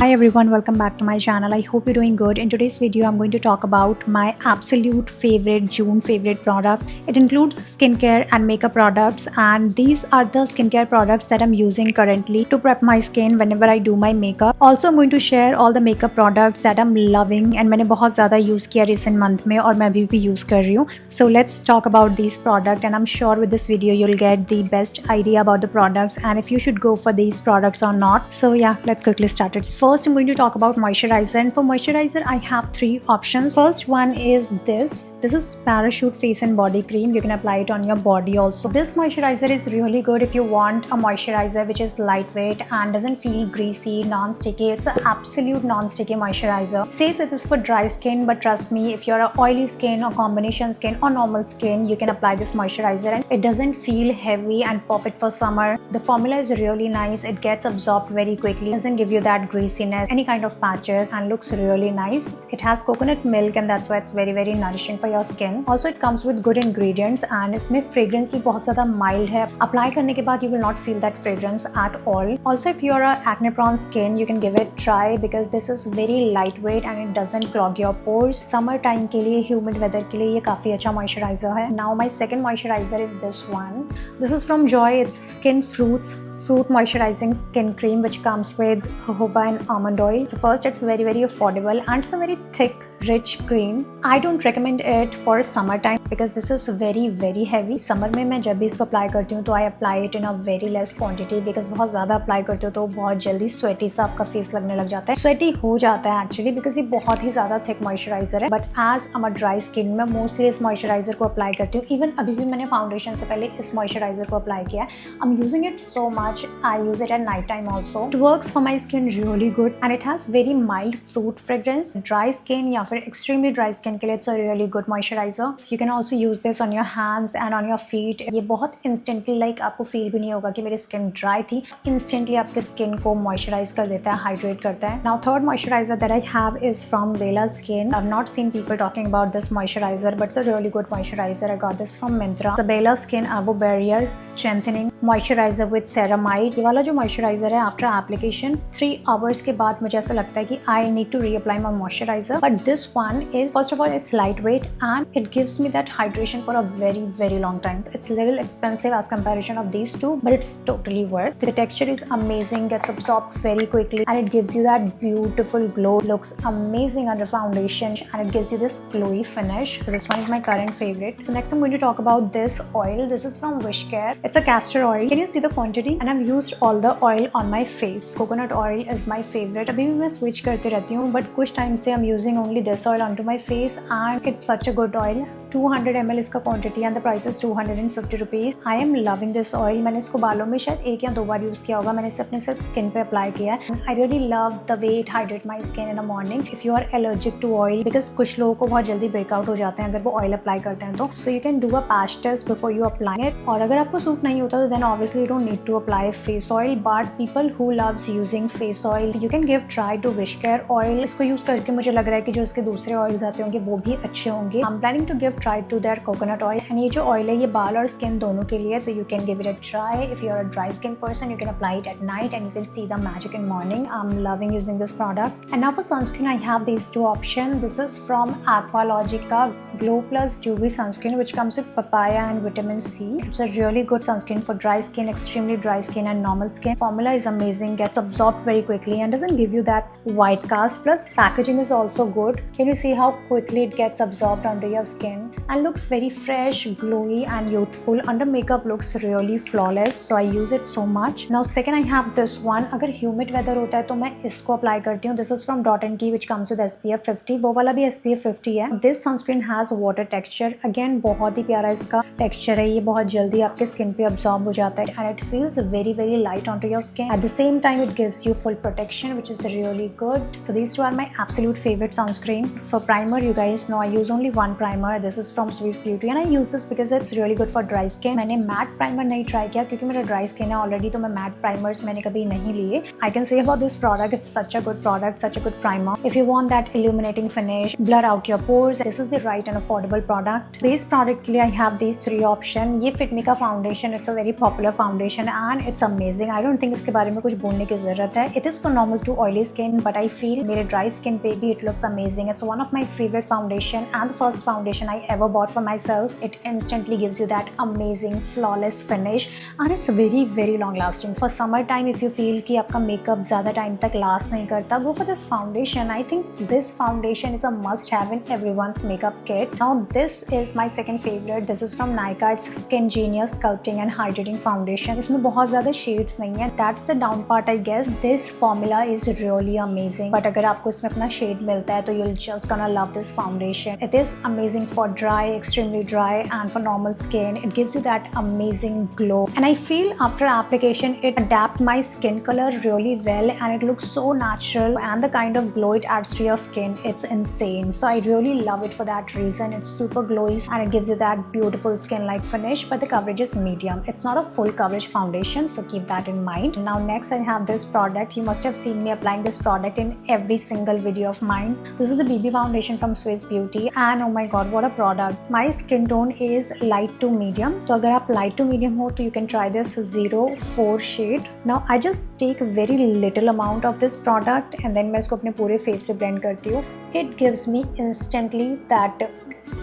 Hi everyone, welcome back to my channel. I hope you're doing good. In today's video, I'm going to talk about my absolute favorite June favorite product. It includes skincare and makeup products, and these are the skincare products that I'm using currently to prep my skin whenever I do my makeup. Also, I'm going to share all the makeup products that I'm loving and मैंने बहुत ज़्यादा use किया recent month में और मैं अभी भी use कर रही हूँ. So let's talk about these products, and I'm sure with this video you'll get the best idea about the products and if you should go for these products or not. So yeah, let's quickly start it. First, I'm going to talk about moisturizer, and for moisturizer I have three options. First one is this is Parachute face and body cream. You can apply it on your body also. This moisturizer is really good if you want a moisturizer which is lightweight and doesn't feel greasy, non-sticky. It's an absolute non-sticky moisturizer. It says it is for dry skin, but trust me, if you're a oily skin or combination skin or normal skin, you can apply this moisturizer and it doesn't feel heavy and perfect for summer. The formula is really nice. It gets absorbed very quickly, doesn't give you that greasiness, any kind of patches, and looks really nice. It has coconut milk and that's why it's very nourishing for your skin. Also it comes with good ingredients and इसमें fragrance भी बहुत ज़्यादा mild है. Apply करने के बाद you will not feel that fragrance at all. Also if you're a acne prone skin, you can give it try because this is very lightweight and it doesn't clog your pores. Summer time के लिए, humid weather के लिए ये काफ़ी अच्छा moisturizer है. Now my second moisturizer is this one. This is from Joy. It's Skin Fruits fruit moisturizing skin cream which comes with jojoba and almond oil. So first, it's very affordable and it's a very thick rich cream. I don't recommend it for summertime because this is very heavy. Summer में मैं जब भी इसको apply करती हूँ तो I apply it in a very less quantity because बहुत ज़्यादा apply करते हो तो बहुत जल्दी sweaty सा आपका face लगने लग जाता है. Sweaty हो जाता है actually because ये बहुत ही ज़्यादा thick moisturizer है. But as I'm a dry skin, मैं mostly इस moisturizer को apply करती हूँ. Even अभी भी मैंने foundation से पहले इस moisturizer को apply किया है. I'm using it so much. I use it at night time also. It works for my skin really good and it has very mild fruit fragrance. Dry skin या फिर extremely dry skin के लिए it's a really good moisturizer. You can also use this on your hands and on your feet. ये बहुत instantly like आपको feel भी नहीं होगा कि मेरी skin dry थी. Instantly आपके skin को moisturize कर देता है, hydrate करता है. Now third moisturizer that I have is from Vela Skin. I've not seen people talking about this moisturizer, but it's a really good moisturizer. I got this from Myntra. It's a Vela Skin Avo Barrier Strengthening Moisturizer with Ceramide. ये वाला जो moisturizer है after application 3 hours के बाद मुझे ऐसा लगता है कि I need to reapply my moisturizer. But this one is, first of all, it's lightweight and it gives me that hydration for a very long time. It's a little expensive as comparison of these two, but it's totally worth. The texture is amazing, gets absorbed very quickly and it gives you that beautiful glow. Looks amazing under foundation and it gives you this glowy finish. So this one is my current favorite. So next I'm going to talk about this oil. This is from Wishcare. It's a castor oil. Can you see the quantity? And I've used all the oil on my face. Coconut oil is my favorite. अभी भी मैं switch करते रहती हूँ, but कुछ time से I'm using only this oil onto my face and it's such a good oil. 200 ml इसका quantity and the price is 250 rupees. I am loving this oil. मैंने इसको बालों में शायद 1 या 2 बार यूज़ किया होगा. मैंने इसे अपने सिर्फ स्किन पे अप्लाई किया है. I really love the way it hydrates my skin in the morning. If you are allergic to oil, because कुछ लोगों को बहुत जल्दी breakout हो जाते हैं अगर वो oil apply करते हैं तो. So you can do a patch test before you apply it. और अगर आपको सूट नहीं होता तो then obviously you don't need to apply face oil. But people who loves using face oil, you can give try to Wishcare oil. इसको use करके मुझे लग रहा है कि जो इसके दूसरे ऑयल्स आते होंगे वो भी अच्छे होंगे. I'm planning to give try to their coconut oil. And ये जो ऑयल है ये बाल और स्किन दोनों के लिए, तो you can give it a try. If you're a dry skin person, you can apply it at night and you can see the magic in morning. I'm loving using this product. And now for sunscreen, I have these two options. This is from Aqualogica Glow Plus UV sunscreen, which comes with papaya and vitamin C. It's a really good sunscreen for dry skin, extremely dry skin and normal skin. Formula is amazing, gets absorbed very quickly and doesn't give you that white cast. Plus packaging is also good. Can you see how quickly it gets absorbed under your skin and looks very fresh, glowy and youthful. Under makeup looks really flawless, so I use it so much. Now second I have this one. अगर humid weather होता है तो मैं इसको apply करती हूँ. This is from Dot & Key which comes with SPF 50. वो वाला भी SPF 50 है. This sunscreen has water texture. Again बहुत ही प्यारा इसका texture है. ये बहुत जल्दी आपके skin पे absorb हो जाता है and it feels very light onto your skin. At the same time it gives you full protection which is really good. So these two are my absolute favorite sunscreen. For primer, you guys know I use only one primer. This is from Swiss Beauty and I use this because it's really good for dry skin. मैंने matte primer नहीं try किया क्योंकि मेरा dry skin है already, तो मैं matte primers मैंने कभी नहीं लिए. I can say about this product, it's such a good product, such a good primer. If you want that illuminating finish, blur out your pores, this is the right and affordable product. Base product के लिए I have these three options. ये Fit Me का foundation, it's a very popular popular foundation and it's amazing. I don't think इसके बारे में कुछ बोलने की ज़रूरत है. It is for normal to oily skin, but I feel मेरे dry skin पे भी it looks amazing. It's one of my favorite foundation and the first foundation I ever bought for myself. It instantly gives you that amazing flawless finish and it's very long lasting. For summer time, if you feel कि आपका makeup ज़्यादा time तक last नहीं करता, go for this foundation. I think this foundation is a must have in everyone's makeup kit. Now this is my second favorite. This is from Nykaa. It's Skin Genius Sculpting and Hydrating Foundation. इसमें बहुत ज़्यादा shades नहीं है. That's the down part, I guess. This formula is really amazing. But अगर आपको इसमें अपना shade मिलता है तो you'll just gonna love this foundation. It is amazing for dry, extremely dry, and for normal skin. It gives you that amazing glow. And I feel after application, it adapts my skin color really well, and it looks so natural. And the kind of glow it adds to your skin, it's insane. So I really love it for that reason. It's super glowy and it gives you that beautiful skin-like finish. But the coverage is medium. It's not a full coverage foundation, so keep that in mind. Now next I have this product. You must have seen me applying this product in every single video of mine. This is the BB foundation from Swiss Beauty, and oh my god, what a product. My skin tone is light to medium, so अगर आप light to medium हो तो you can try this 04 shade. Now I just take very little amount of this product and then मैं इसको अपने पूरे face पे blend करती हूँ. It gives me instantly that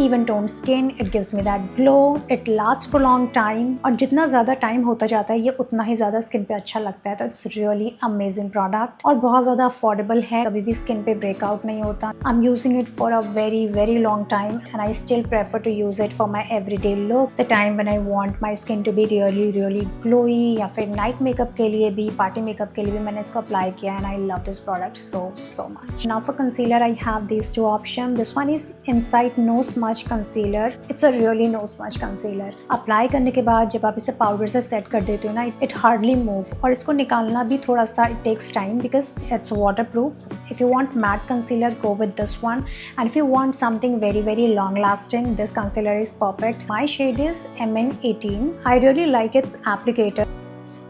even toned skin. It gives me that glow. It lasts for long time. और जितना ज़्यादा टाइम होता जाता है ये उतना ही ज़्यादा स्किन पे अच्छा लगता है. तो इट्स रियली अमेजिंग प्रोडक्ट और बहुत ज़्यादा अफोर्डेबल है. कभी भी स्किन पे ब्रेकआउट नहीं होता. I am using it for a very long time and I still prefer to use it for my everyday look. The time when I want my skin to be really glowy या फिर night makeup के लिए भी, party makeup के लिए भी मैंने इसको अप्लाई किया and I love this product so much. Now for concealer I have these two options. This one is Insight No Smudge Concealer. It's a really no smudge concealer. Apply करने के बाद जब आप इसे पाउडर से set कर देते हो ना, it hardly move. और इसको निकालना भी थोड़ा सा it takes time because it's waterproof. If you want matte concealer, go with this one. And if you want something very long lasting, this concealer is perfect. My shade is MN18. I really like its applicator.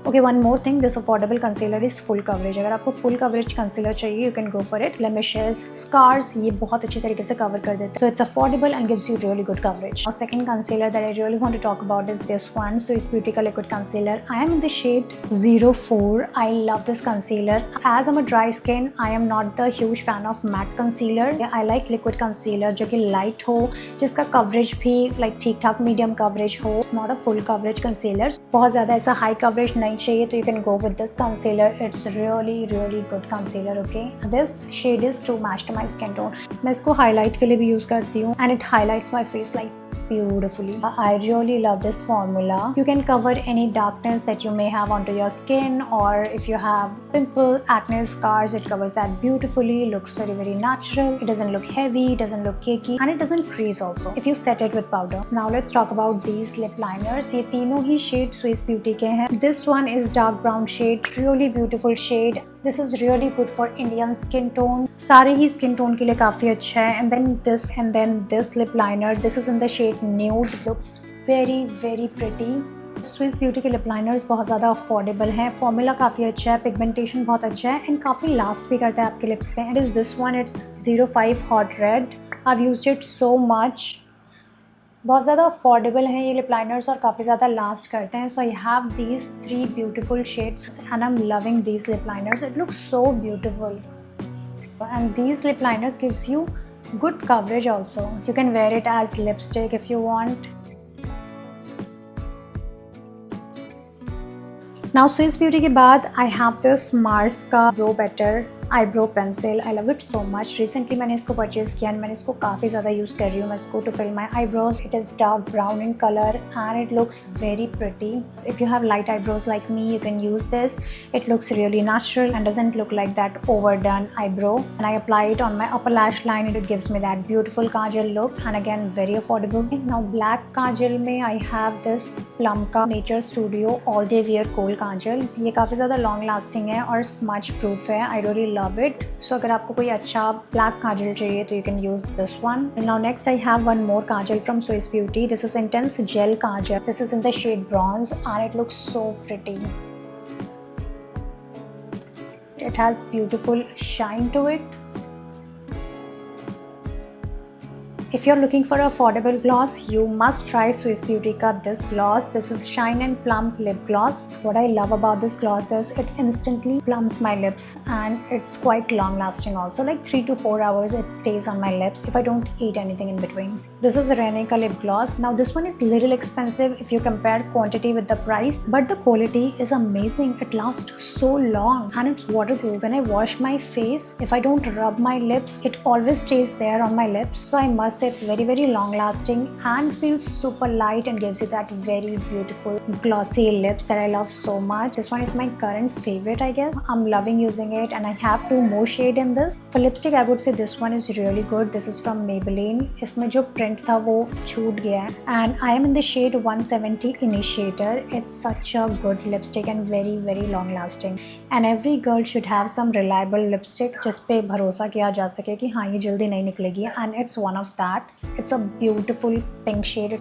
Okay, one more thing, this affordable concealer is full coverage. अगर आपको full coverage concealer चाहिए, you can go for it. Blemishes, scars, ये बहुत अच्छी तरीके से cover कर देते हैं. So it's affordable and gives you really good coverage. Now second concealer that I really want to talk about is this one. Swiss Beauty का liquid concealer. I am in the shade 04. I love this concealer. As I'm a dry skin, I am not the huge fan of matte concealer. I like liquid concealer जो कि light हो, जिसका coverage भी like ठीक ठाक medium coverage हो. It's not a full coverage concealer. बहुत ज़्यादा ऐसा high coverage नहीं चाहिए तो you can go with this concealer. It's really good concealer. Okay, this shade is too match to my skin tone. मैं इसको highlight के लिए भी यूज करती हूँ and it highlights my face like beautifully. I really love this formula. You can cover any darkness that you may have onto your skin, or if you have pimple, acne, scars, it covers that beautifully. Looks very natural. It doesn't look heavy, it doesn't look cakey, and it doesn't crease also if you set it with powder. Now let's talk about these lip liners. ये तीनों ही shade Swiss Beauty के हैं. This one is dark brown shade, really beautiful shade. This is really good for Indian skin tone. सारे ही skin tone के लिए काफ़ी अच्छा है. And then this lip liner. This is in the shade Nude. Looks very pretty. Swiss Beauty के lip liners बहुत ज़्यादा affordable हैं. Formula काफ़ी अच्छा है, pigmentation बहुत अच्छा है and काफ़ी last भी करता है आपके lips पे. And is this one, it's 05 Hot Red. I've used it so much. बहुत ज़्यादा अफोर्डेबल हैं ये लिप लाइनर्स और काफ़ी ज़्यादा लास्ट करते हैं. So I have these 3 beautiful shades and I am loving these lip liners. It looks so beautiful and these lip liners gives you good coverage also. You can wear it as lipstick if you want. Now Swiss Beauty के बाद I have this Mars का Grow Better eyebrow pencil. I love it so much. Recently मैंने इसको purchase किया and मैंने इसको काफ़ी ज़्यादा यूज़ कर रही हूँ मैं इसको to fill my eyebrows. It is dark brown in colour and it looks very pretty. If you have light eyebrows like me, you can use this. It looks really natural and doesn't look like that overdone eyebrow. And I apply it on my upper lash line and it gives me that beautiful kajal look and again very affordable. Now black kajal में I have this Plum का Nature Studio All Day Wear Kohl Kajal. ये काफ़ी ज़्यादा long lasting है और smudge proof है. I really love it. So अगर आपको कोई अच्छा black kajal चाहिए तो you can use this one. And now next I have one more kajal from Swiss Beauty. This is Intense Gel Kajal. This is in the shade Bronze and it looks so pretty. It has beautiful shine to it. If you're looking for an affordable gloss, you must try Swiss Beauty का this gloss. This is Shine and Plump Lip Gloss. What I love about this gloss is it instantly plumps my lips and it's quite long lasting also. Like 3 to 4 hours it stays on my lips if I don't eat anything in between. This is Rene ka lip gloss. Now this one is little expensive if you compare quantity with the price, but the quality is amazing. It lasts so long and it's waterproof. When I wash my face, if I don't rub my lips, it always stays there on my lips. So I must say it's very long lasting and feels super light and gives you that very beautiful glossy lips that I love so much. This one is my current favorite, I guess. I'm loving using it and I have 2 more shades in this. For lipstick, I would say this one is really good. This is from Maybelline. इसमें जो print था वो छूट गया है and I am in the shade 170 Initiator. It's such a good lipstick and very long lasting. And every girl should have some reliable lipstick जिस पे भरोसा किया जा सके कि हाँ ये जल्दी नहीं निकलेगी, and it's one of that. It's a beautiful pink shade.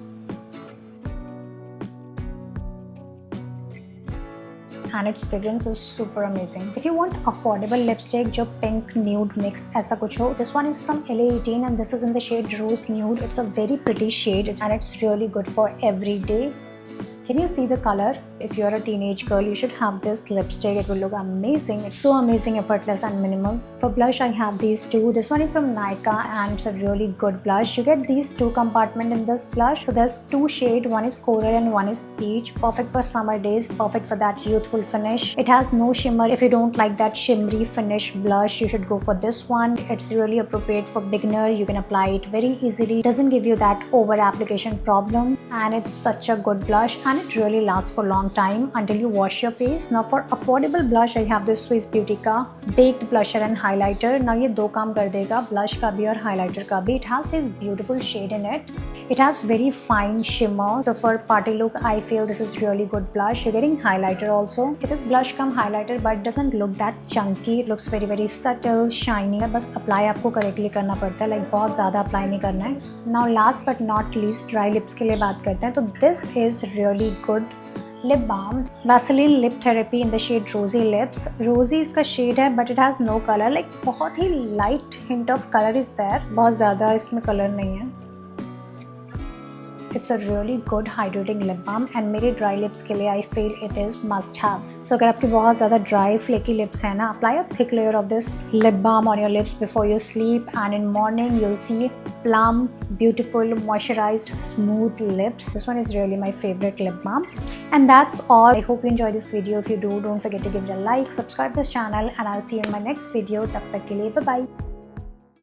And its fragrance is super amazing. If you want affordable lipstick जो pink nude mix ऐसा कुछ हो, this one is from LA18 and this is in the shade Rose Nude. It's a very pretty shade and it's really good for every day. Can you see the color? If you're a teenage girl, you should have this lipstick. It will look amazing. It's so amazing, effortless and minimal. For blush, I have these two. This one is from Nykaa and it's a really good blush. You get these 2 compartments in this blush. So there's 2 shades. One is coral and one is peach. Perfect for summer days. Perfect for that youthful finish. It has no shimmer. If you don't like that shimmery finish blush, you should go for this one. It's really appropriate for beginner. You can apply it very easily. It doesn't give you that over application problem. And it's such a good blush. And it really lasts for long time until you wash your face. Now for affordable blush, I have this Swiss Beauty का baked blusher and highlighter. Now ये 2 काम कर देगा, blush का भी और highlighter का भी. It has this beautiful shade in it. It has very fine shimmer. So for party look, I feel this is really good blush. You're getting highlighter also. It is blush cum highlighter, but it doesn't look that chunky. It looks very subtle, shiny. बस apply आपको correctly करना पड़ता है. Like बहुत ज़्यादा apply नहीं करना है. Now last but not least, dry lips के लिए बात करते हैं. तो this is really good lip balm. Vaseline Lip Therapy in the shade Rosy Lips. Rosy इसका shade है but it has no color. Like बहुत ही light hint of color is there. बहुत ज़्यादा इसमें color नहीं है. It's a really good hydrating lip balm and मेरे dry lips के लिए I feel it is must have. So अगर आपकी बहुत ज़्यादा dry flaky lips है ना, apply a thick layer of this lip balm on your lips before you sleep and in morning you'll see plump, beautiful, moisturized, smooth lips. This one is really my favorite lip balm. And that's all. I hope you enjoyed this video. If you do, don't forget to give it a like, subscribe this channel and I'll see you in my next video. तब तक के लिए bye bye.